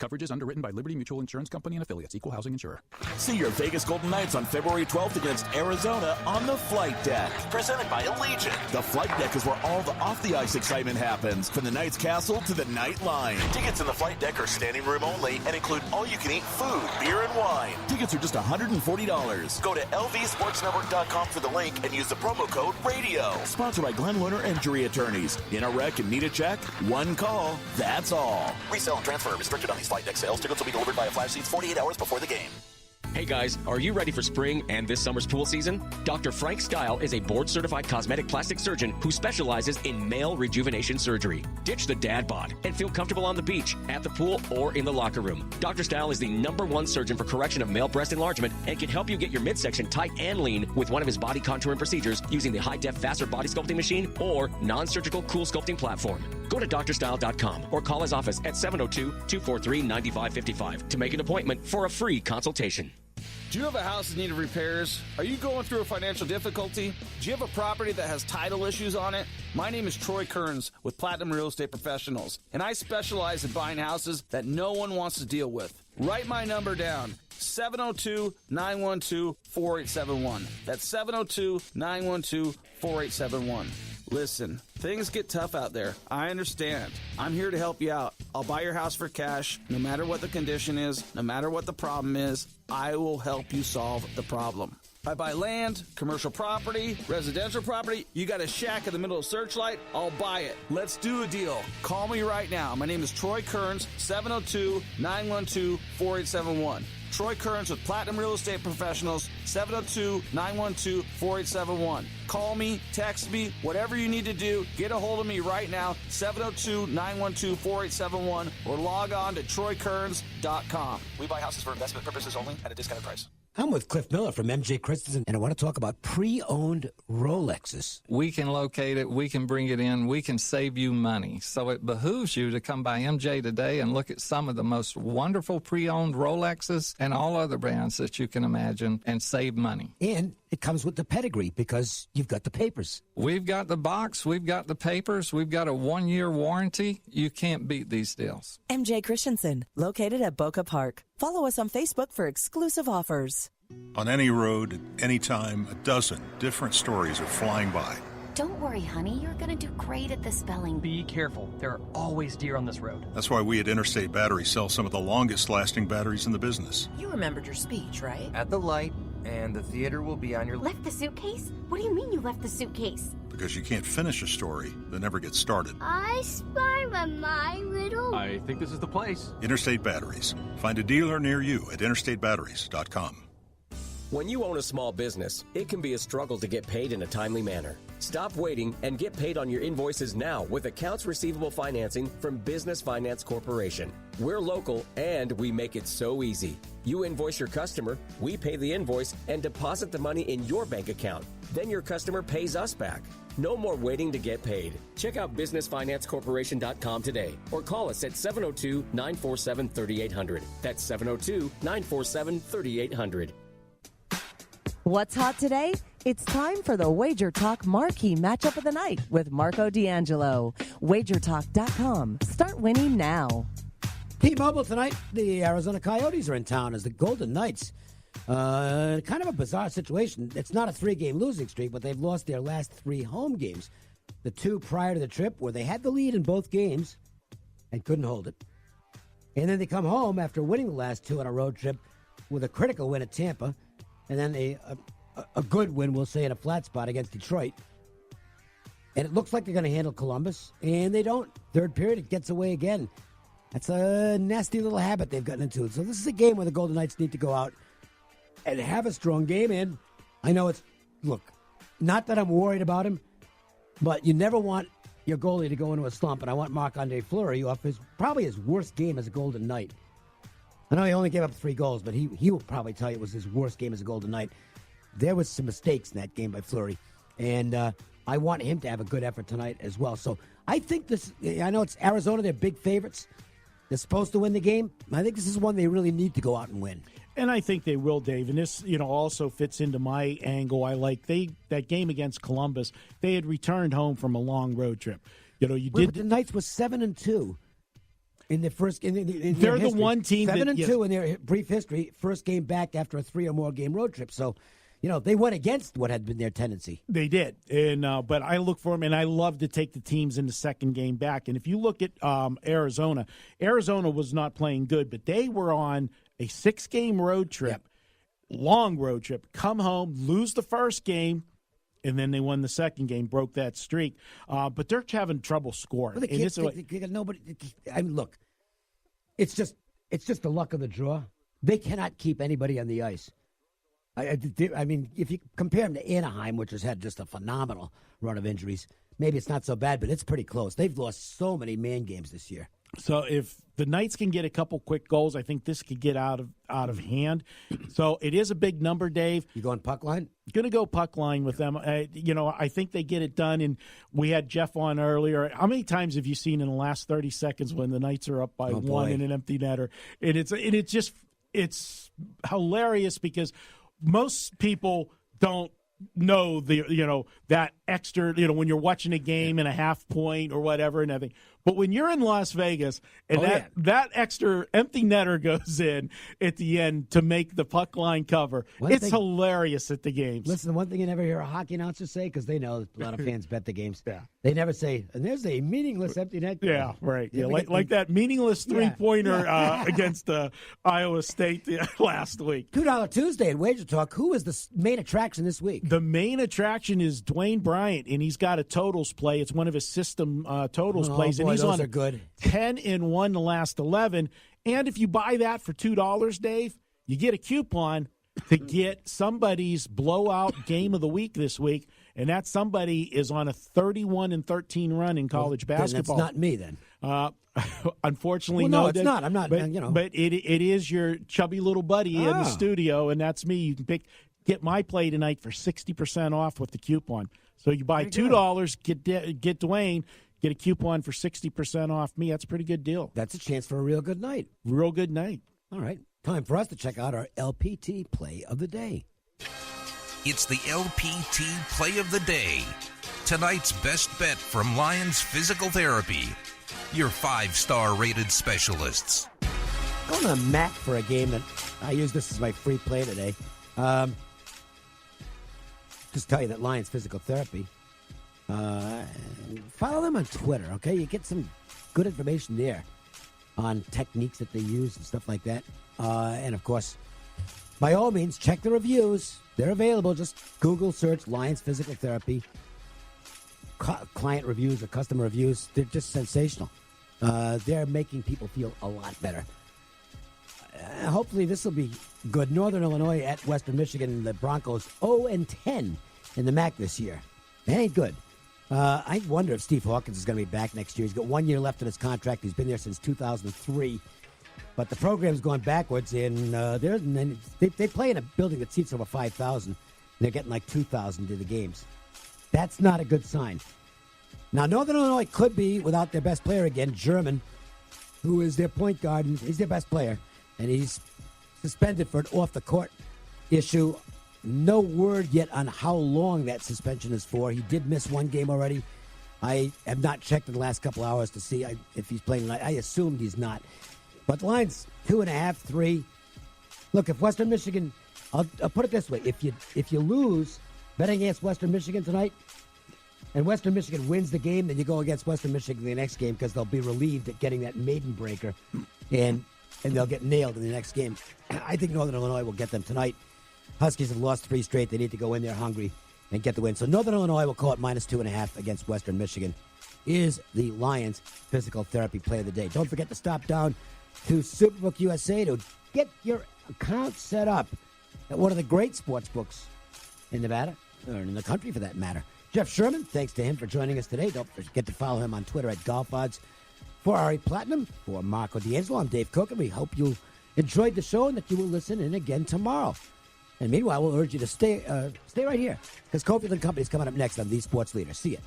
Coverage is underwritten by Liberty Mutual Insurance Company and affiliates. Equal housing insurer. See your Vegas Golden Knights on February 12th against Arizona on the Flight Deck. Presented by Allegiant. The Flight Deck is where all the off-the-ice excitement happens, from the Knights Castle to the Night Line. Tickets in the Flight Deck are standing room only and include all-you-can-eat food, beer, and wine. Tickets are just $140. Go to lvsportsnetwork.com for the link and use the promo code RADIO. Sponsored by Glenn Werner Injury Attorneys. In a wreck and need a check? One call. That's all. Resale and transfer restricted on these Flight Deck sales. Tickets will be delivered via flash seats 48 hours before the game. Hey guys, are you ready for spring and this summer's pool season? Dr. Frank Stile is a board-certified cosmetic plastic surgeon who specializes in male rejuvenation surgery. Ditch the dad bod and feel comfortable on the beach, at the pool, or in the locker room. Dr. Stile is the #1 surgeon for correction of male breast enlargement and can help you get your midsection tight and lean with one of his body contouring procedures using the high-def faster body sculpting machine or non-surgical cool sculpting platform. Go to drstile.com or call his office at 702-243-9555 to make an appointment for a free consultation. Do you have a house in need of repairs? Are you going through a financial difficulty? Do you have a property that has title issues on it? My name is Troy Kearns with Platinum Real Estate Professionals, and I specialize in buying houses that no one wants to deal with. Write my number down, 702-912-4871. That's 702-912-4871. Listen, things get tough out there. I understand. I'm here to help you out. I'll buy your house for cash, no matter what the condition is, no matter what the problem is. I will help you solve the problem. I buy land, commercial property, residential property. You got a shack in the middle of Searchlight? I'll buy it. Let's do a deal. Call me right now. My name is Troy Kearns, 702-912-4871. Troy Kearns with Platinum Real Estate Professionals, 702-912-4871. Call me, text me, whatever you need to do. Get a hold of me right now, 702-912-4871, or log on to troykearns.com. We buy houses for investment purposes only at a discounted price. I'm with Cliff Miller from MJ Christensen, and I want to talk about pre-owned Rolexes. We can locate it, we can bring it in, we can save you money. So it behooves you to come by MJ today and look at some of the most wonderful pre-owned Rolexes and all other brands that you can imagine and save money. And it comes with the pedigree because you've got the papers. We've got the box, we've got the papers, we've got a 1-year warranty. You can't beat these deals. MJ Christensen, located at Boca Park. Follow us on Facebook for exclusive offers. On any road, at any time, a dozen different stories are flying by. Don't worry, honey. You're going to do great at the spelling. Be careful. There are always deer on this road. That's why we at Interstate Battery sell some of the longest-lasting batteries in the business. You remembered your speech, right? At the light, and the theater will be on your... Left the suitcase? What do you mean you left the suitcase? Because you can't finish a story that never gets started. I spy my riddle. I think this is the place. Interstate Batteries. Find a dealer near you at interstatebatteries.com. When you own a small business, it can be a struggle to get paid in a timely manner. Stop waiting and get paid on your invoices now with accounts receivable financing from Business Finance Corporation. We're local and we make it so easy. You invoice your customer, we pay the invoice, and deposit the money in your bank account. Then your customer pays us back. No more waiting to get paid. Check out businessfinancecorporation.com today or call us at 702-947-3800. That's 702-947-3800. What's hot today? It's time for the WagerTalk Marquee Matchup of the Night with Marco DAngelo. WagerTalk.com. Start winning now. T-Mobile tonight, the Arizona Coyotes are in town as the Golden Knights. Kind of a bizarre situation. It's not a 3-game losing streak, but they've lost their last 3 home games. The 2 prior to the trip where they had the lead in both games and couldn't hold it. And then they come home after winning the last 2 on a road trip with a critical win at Tampa. And then a good win, we'll say, in a flat spot against Detroit. And it looks like they're going to handle Columbus, and they don't. Third period, it gets away again. That's a nasty little habit they've gotten into. So this is a game where the Golden Knights need to go out and have a strong game. And I know look, not that I'm worried about him, but you never want your goalie to go into a slump. And I want Marc-Andre Fleury off probably his worst game as a Golden Knight. I know he only gave up 3 goals, but he will probably tell you it was his worst game as a Golden Knight. There was some mistakes in that game by Fleury, and I want him to have a good effort tonight as well. So I think I know it's Arizona, they're big favorites. They're supposed to win the game. I think this is one they really need to go out and win. And I think they will, Dave. And this, also fits into my angle. I like that game against Columbus. They had returned home from a long road trip. But the Knights were 7-2. In the first, they're the one team 7-2 in their brief history. First game back after a 3 or more game road trip. So, they went against what had been their tendency. They did, and but I look for them, and I love to take the teams in the second game back. And if you look at Arizona was not playing good, but they were on a 6-game road trip, long road trip. Come home, lose the first game. And then they won the second game, broke that streak. But they're having trouble scoring. Well, nobody. I mean, look, it's just the luck of the draw. They cannot keep anybody on the ice. I mean, if you compare them to Anaheim, which has had just a phenomenal run of injuries, maybe it's not so bad, but it's pretty close. They've lost so many man games this year. So if the Knights can get a couple quick goals, I think this could get out of hand. So it is a big number, Dave. You going puck line? Going to go puck line with them. I think they get it done. And we had Jeff on earlier. How many times have you seen in the last 30 seconds when the Knights are up by one in an empty netter? And it's hilarious because most people don't know that extra, when you're watching a game and a half point or whatever and everything. But when you're in Las Vegas and that extra empty netter goes in at the end to make the puck line cover, it's hilarious at the games. Listen, the one thing you never hear a hockey announcer say, because they know a lot of fans bet the games. They never say, and there's a meaningless empty net goal. Yeah, right. Yeah, like that meaningless three-pointer against Iowa State last week. $2 Tuesday at WagerTalk. Who is the main attraction this week? The main attraction is Dwayne Bryant, and he's got a totals play. It's one of his system totals plays. Boy, and he's those on are good. 10-1 the last 11. And if you buy that for $2, Dave, you get a coupon to get somebody's blowout game of the week this week, and that somebody is on a 31-13 run in college basketball. That's not me then. Unfortunately, no, it's not. I'm not. But it is your chubby little buddy in the studio, and that's me. You can get my play tonight for 60% off with the coupon. So you buy $2, get Dwayne. Get a coupon for 60% off me. That's a pretty good deal. That's a chance for a real good night. Real good night. All right. Time for us to check out our LPT Play of the Day. It's the LPT Play of the Day. Tonight's best bet from Lions Physical Therapy. Your 5-star rated specialists. Going to Mac for a game that I use this as my free play today. Just tell you that Lions Physical Therapy. Follow them on Twitter, okay? You get some good information there on techniques that they use and stuff like that. And, of course, by all means, check the reviews. They're available. Just Google search Lions Physical Therapy. Client reviews or customer reviews, they're just sensational. They're making people feel a lot better. Hopefully this will be good. Northern Illinois at Western Michigan. The Broncos 0-10 in the MAC this year. That ain't good. I wonder if Steve Hawkins is going to be back next year. He's got 1 year left in his contract. He's been there since 2003. But the program's going backwards, and they play in a building that seats over 5,000. They're getting like 2,000 to the games. That's not a good sign. Now, Northern Illinois could be without their best player again, Sherman, who is their point guard. And he's their best player, and he's suspended for an off-the-court issue. No word yet on how long that suspension is for. He did miss one game already. I have not checked in the last couple hours to see if he's playing tonight. I assumed he's not. But the line's 2.5, 3. Look, if Western Michigan, I'll put it this way: if you lose betting against Western Michigan tonight, and Western Michigan wins the game, then you go against Western Michigan the next game because they'll be relieved at getting that maiden breaker, and they'll get nailed in the next game. I think Northern Illinois will get them tonight. Huskies have lost 3 straight. They need to go in there hungry and get the win. So Northern Illinois will call it -2.5 against Western Michigan. Is the Lions Physical Therapy Play of the Day. Don't forget to stop down to Superbook USA to get your account set up at one of the great sports books in Nevada, or in the country for that matter. Jeff Sherman, thanks to him for joining us today. Don't forget to follow him on Twitter at GolfOdds. For Ari Platinum, for Marco DeAngelo, I'm Dave Cokin. We hope you enjoyed the show and that you will listen in again tomorrow. And meanwhile, we'll urge you to stay right here, because Cofield & Company is coming up next on The Sports Leader. See ya.